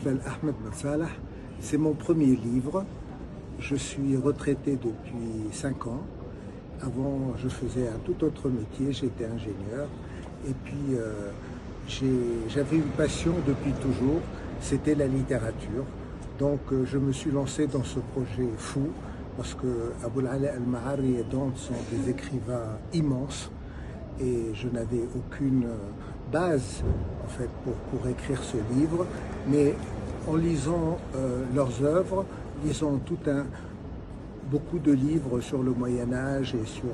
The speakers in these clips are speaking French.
m'appelle Ahmed Ben Salah. C'est mon premier livre. Je suis retraité depuis 5 ans. Avant, je faisais un tout autre métier, j'étais ingénieur. Et puis, j'avais une passion depuis toujours, c'était la littérature. Donc, je me suis lancé dans ce projet fou, parce que Aboul Ala Al-Ma'ari et Dante sont des écrivains immenses. Et je n'avais aucune base en fait pour écrire ce livre, mais en lisant leurs œuvres, lisant beaucoup de livres sur le Moyen-Âge et sur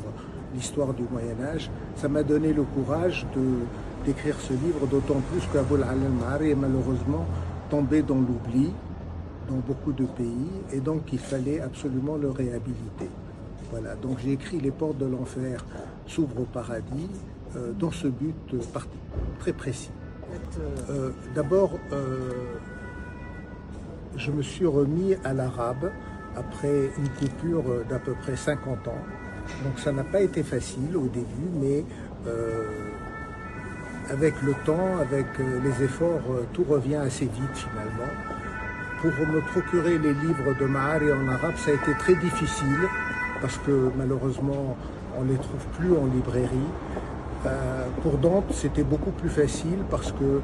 l'histoire du Moyen-Âge, ça m'a donné le courage d'écrire ce livre, d'autant plus qu'Aboul Ala Al-Ma'ari est malheureusement tombé dans l'oubli dans beaucoup de pays, et donc il fallait absolument le réhabiliter. Voilà, donc j'ai écrit Les portes de l'enfer s'ouvrent au paradis dans ce but très précis. D'abord, je me suis remis à l'arabe après une coupure d'à peu près 50 ans. Donc ça n'a pas été facile au début, mais avec le temps, avec les efforts, tout revient assez vite finalement. Pour me procurer les livres de Ma'ari en arabe, ça a été très difficile, parce que malheureusement, on ne les trouve plus en librairie. Pour Dante, c'était beaucoup plus facile parce que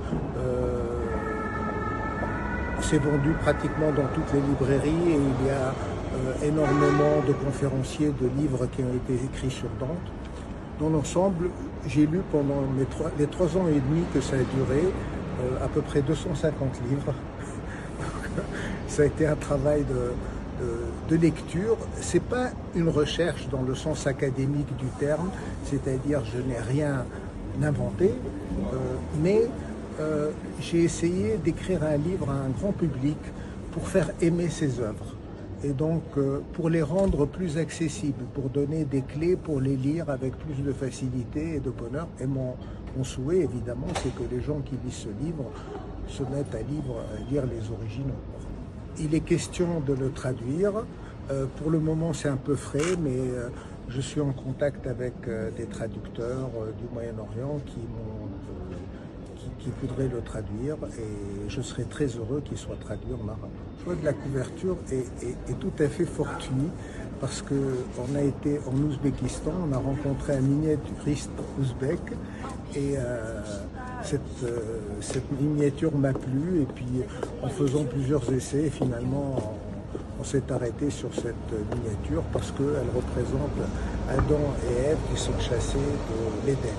c'est vendu pratiquement dans toutes les librairies, et il y a énormément de conférenciers, de livres qui ont été écrits sur Dante. Dans l'ensemble, j'ai lu pendant les 3 ans et demi que ça a duré à peu près 250 livres. Ça a été un travail de lecture. C'est pas une recherche dans le sens académique du terme, c'est-à-dire je n'ai rien inventé, mais j'ai essayé d'écrire un livre à un grand public pour faire aimer ses œuvres, et donc pour les rendre plus accessibles, pour donner des clés pour les lire avec plus de facilité et de bonheur. Et mon souhait, évidemment, c'est que les gens qui lisent ce livre se mettent à lire les originaux. Il est question de le traduire. Pour le moment, c'est un peu frais, mais je suis en contact avec des traducteurs du Moyen-Orient qui voudraient le traduire, et je serai très heureux qu'il soit traduit en arabe. Le choix de la couverture est tout à fait fortuit, parce qu'on a été en Ouzbékistan, on a rencontré un miniaturiste ouzbek, et cette miniature m'a plu, et puis en faisant plusieurs essais, finalement on s'est arrêté sur cette miniature parce qu'elle représente Adam et Ève qui sont chassés de l'Éden.